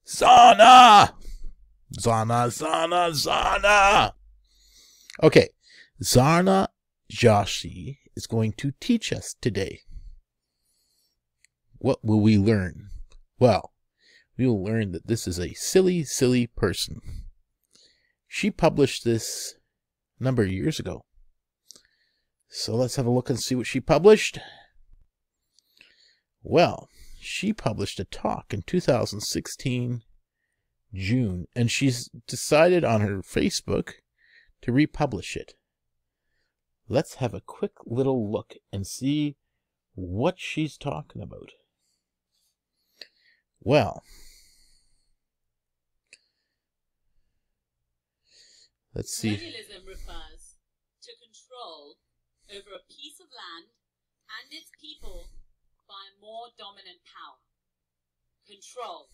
Zarna! Zarna, Zarna, Zarna! Okay, Zarna Joshi is going to teach us today. What will we learn? Well, we will learn that this is a silly, silly person. She published this a number of years ago. So let's have a look and see what she published. Well, she published a talk in 2016, June, and she's decided on her Facebook to republish it. Let's have a quick little look and see what she's talking about. Well, let's see. Colonialism refers to control over a piece of land and its people by a more dominant power. Control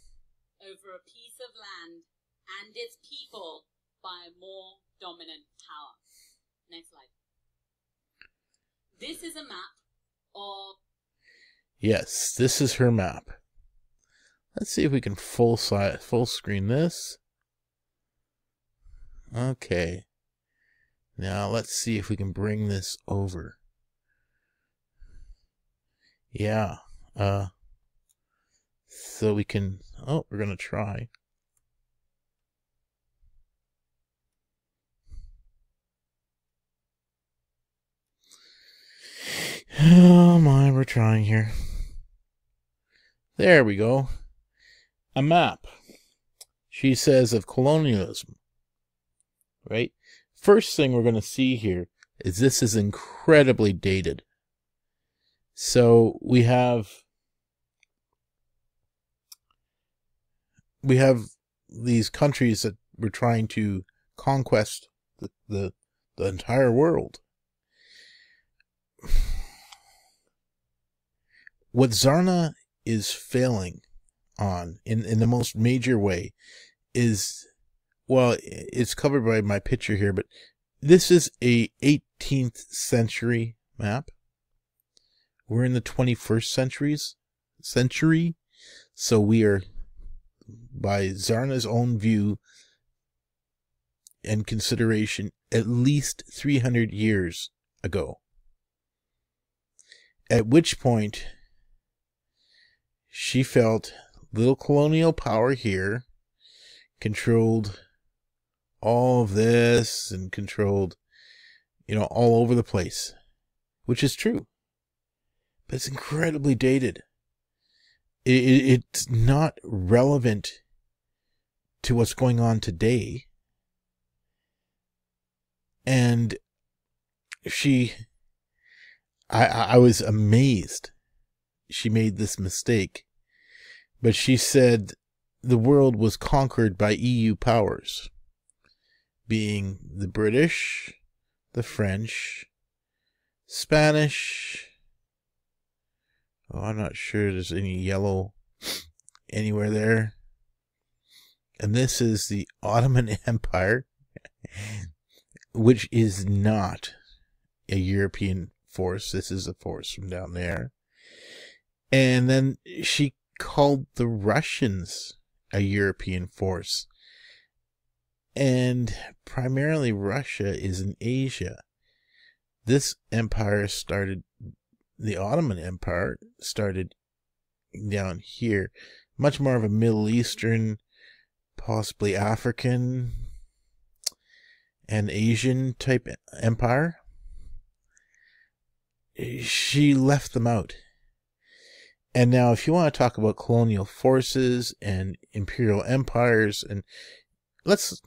over a piece of land and its people by a more dominant power. Next slide. This is a map of... Yes, this is her map. Let's see if we can full screen this. Okay. Now let's see if we can bring this over. Yeah. So we can... Oh, we're going to try. Oh my, we're trying here. There we go. A map, she says, of colonialism. Right? First thing we're going to see here is this is incredibly dated. So we have these countries that were trying to conquest the entire world. What Zarna is failing on in the most major way is, well, it's covered by my picture here, but this is a 18th century map. We're in the 21st century, so we are, by Zarna's own view and consideration, at least 300 years ago. At which point she felt little colonial power here controlled all of this and controlled, all over the place, which is true. But it's incredibly dated. It's not relevant to what's going on today. And I was amazed she made this mistake. But she said the world was conquered by EU powers, being the British, the French, Spanish. Oh, I'm not sure there's any yellow anywhere there. And this is the Ottoman Empire, which is not a European force. This is a force from down there. And then she called the Russians a European force. And primarily Russia is in Asia. This empire started, the Ottoman Empire started down here. Much more of a Middle Eastern, possibly African and Asian type empire. She left them out. And now if you want to talk about colonial forces and imperial empires, and let's,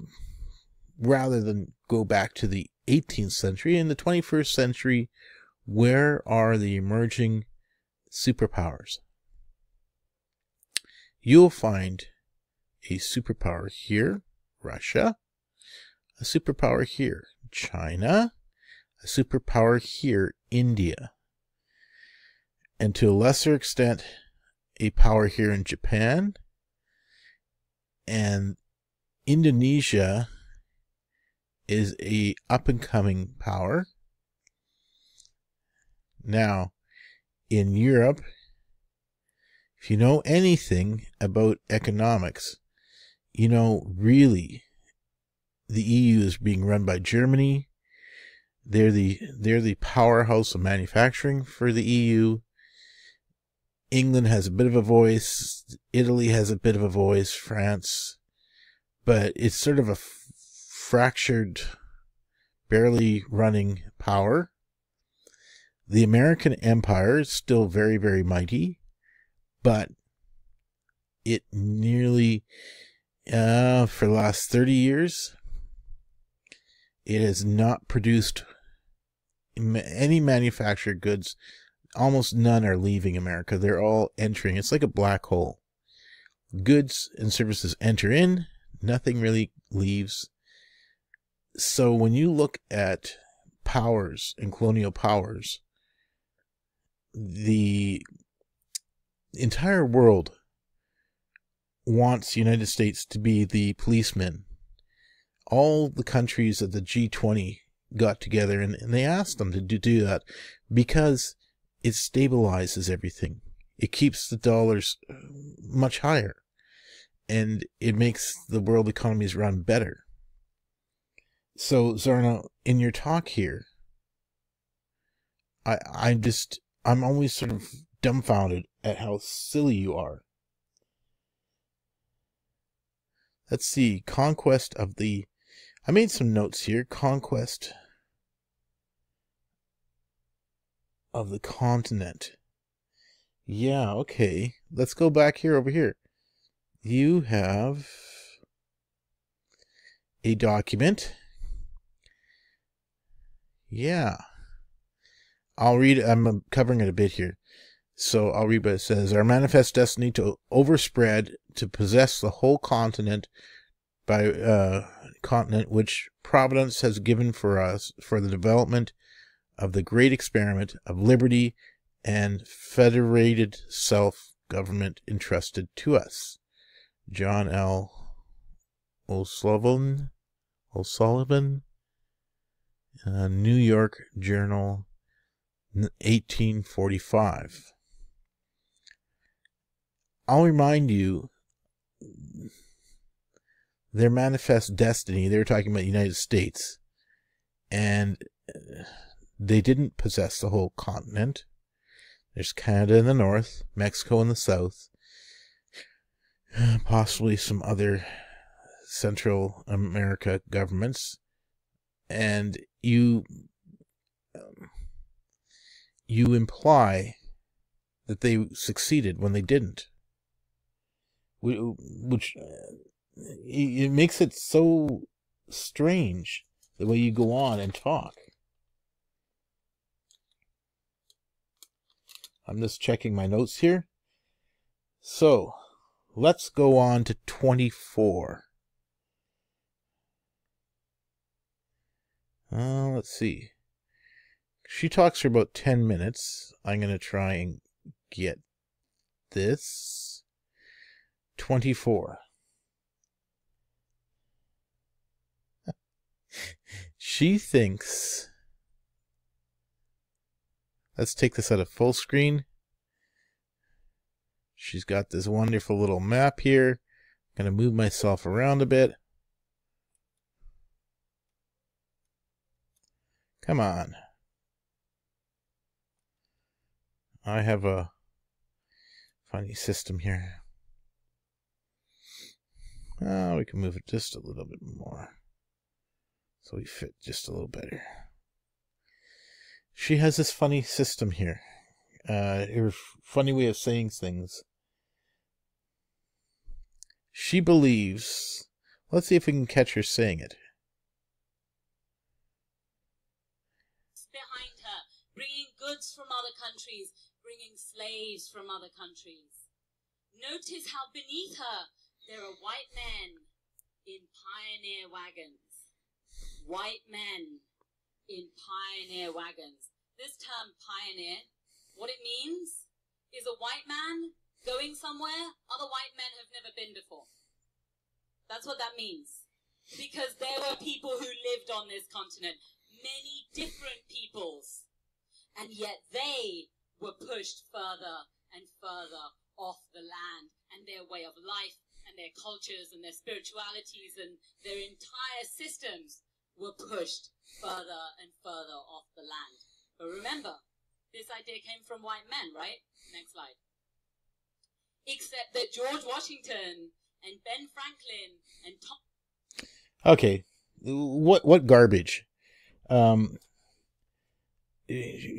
rather than go back to the 18th century, in the 21st century, where are the emerging superpowers? You'll find a superpower here, Russia, a superpower here, China, a superpower here, India, and to a lesser extent, a power here in Japan, and Indonesia is a up-and-coming power. Now, in Europe, if you know anything about economics, really, the EU is being run by Germany. They're the powerhouse of manufacturing for the EU. England has a bit of a voice. Italy has a bit of a voice. France. But it's sort of a fractured, barely running power. The American empire is still very, very mighty, but it nearly, for the last 30 years, it has not produced any manufactured goods. Almost none are leaving America. They're all entering. It's like a black hole. Goods and services enter in, nothing really leaves. So when you look at powers and colonial powers, the entire world wants the United States to be the policeman. All the countries of the G20 got together and they asked them to do that because it stabilizes everything. It keeps the dollars much higher and it makes the world economies run better. So, Zarna, in your talk here, I'm always sort of dumbfounded at how silly you are. Let's see, conquest of the... I made some notes here. Conquest of the continent. Yeah, okay. Let's go back here over here. You have a document. Yeah. I'll read it. I'm covering it a bit here. So I'll read what it says. Our manifest destiny to overspread, to possess the whole continent by continent which Providence has given for us for the development of the great experiment of liberty and federated self-government entrusted to us. John L. O'Sullivan, New York Journal, 1845. I'll remind you, their manifest destiny, they were talking about the United States, and they didn't possess the whole continent. There's Canada in the north, Mexico in the south, possibly some other Central America governments, and you imply that they succeeded when they didn't, which it makes it so strange the way you go on and talk. I'm just checking my notes here. So, let's go on to 24. Let's see. She talks for about 10 minutes. I'm going to try and get this. 24. She thinks... Let's take this out of full screen. She's got this wonderful little map here. I'm going to move myself around a bit. Come on. I have a funny system here. Oh, we can move it just a little bit more, so we fit just a little better. She has this funny system here. Her funny way of saying things. She believes... Let's see if we can catch her saying it. Behind her, bringing goods from other countries, bringing slaves from other countries. Notice how beneath her there are white men in pioneer wagons. White men in pioneer wagons. This term pioneer, what it means is a white man going somewhere other white men have never been before. That's what that means. Because there were people who lived on this continent, many different peoples, and yet they were pushed further and further off the land, and their way of life and their cultures and their spiritualities and their entire systems were pushed further and further off the land. But remember, this idea came from white men, right? Next slide. Except that George Washington and Ben Franklin and Tom... Okay, what garbage?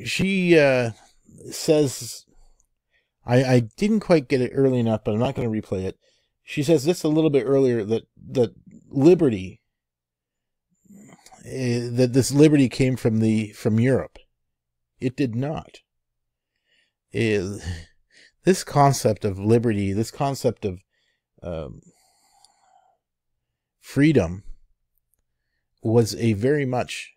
She says, I didn't quite get it early enough, but I'm not going to replay it. She says this a little bit earlier, that liberty, that this liberty came from Europe. It did not. This concept of liberty, this concept of freedom, was a very much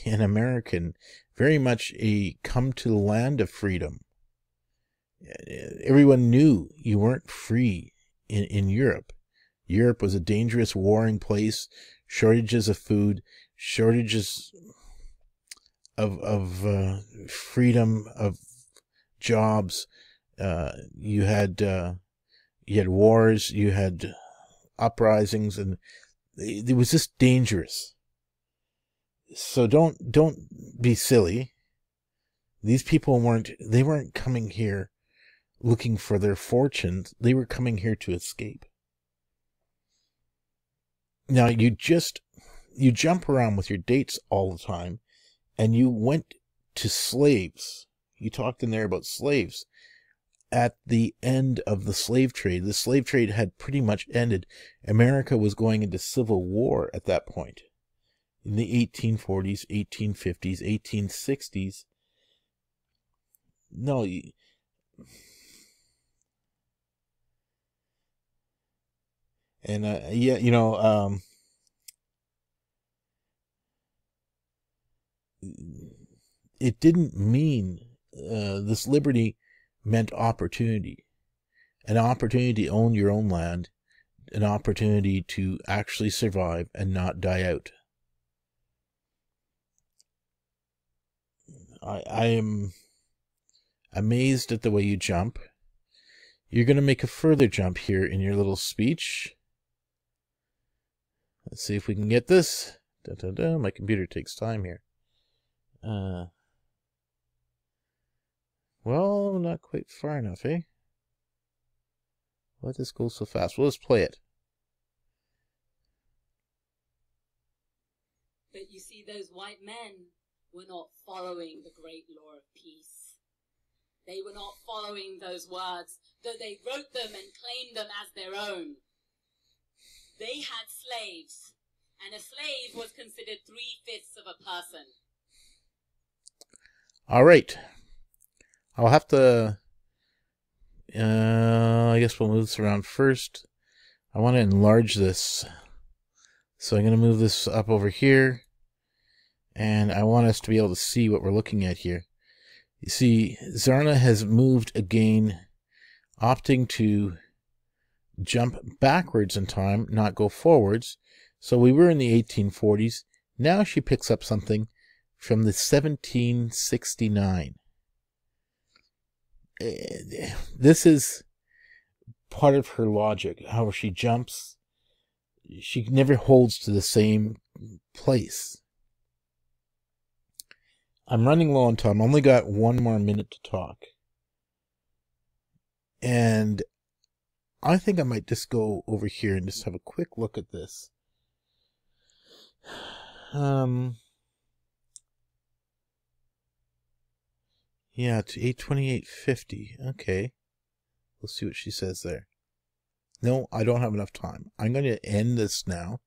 an American, very much a come to the land of freedom. Everyone knew you weren't free in Europe. Europe was a dangerous warring place, shortages of food, shortages of freedom, of jobs. You had wars, you had uprisings, and it was just dangerous. So don't be silly. These people weren't coming here looking for their fortunes. They were coming here to escape. Now you jump around with your dates all the time, and you went to slaves. You talked in there about slaves. At the end of the slave trade had pretty much ended. America was going into civil war at that point. In the 1840s, 1850s, 1860s. No, and it didn't mean this liberty meant opportunity. An opportunity to own your own land, an opportunity to actually survive and not die out. I am amazed at the way you jump. You're going to make a further jump here in your little speech. Let's see if we can get this. My computer takes time here. Well, not quite far enough, eh? Why does this go so fast? Well, let's play it. But you see, those white men were not following the great law of peace. They were not following those words, though they wrote them and claimed them as their own. They had slaves, and a slave was considered 3/5 of a person. All right. I'll have to... I guess we'll move this around first. I want to enlarge this. So I'm going to move this up over here. And I want us to be able to see what we're looking at here. You see, Zarna has moved again, opting to jump backwards in time, not go forwards. So we were in the 1840s. Now she picks up something from the 1769. This is part of her logic, how she jumps. She never holds to the same place. I'm running low on time. I only got 1 more minute to talk. And I think I might just go over here and just have a quick look at this. Yeah, to 828.50. Okay. We'll see what she says there. No, I don't have enough time. I'm going to end this now.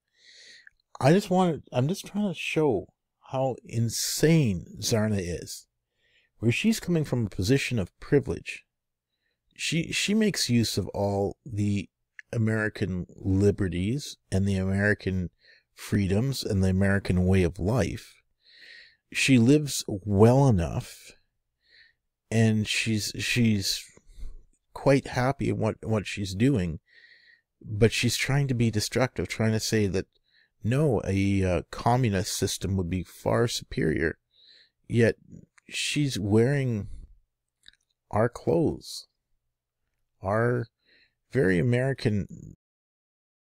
I'm just trying to show how insane Zarna is. Where she's coming from a position of privilege. She makes use of all the American liberties and the American freedoms and the American way of life. She lives well enough, and she's quite happy in what she's doing, but she's trying to be destructive, trying to say that no, a communist system would be far superior, yet she's wearing our clothes, our very American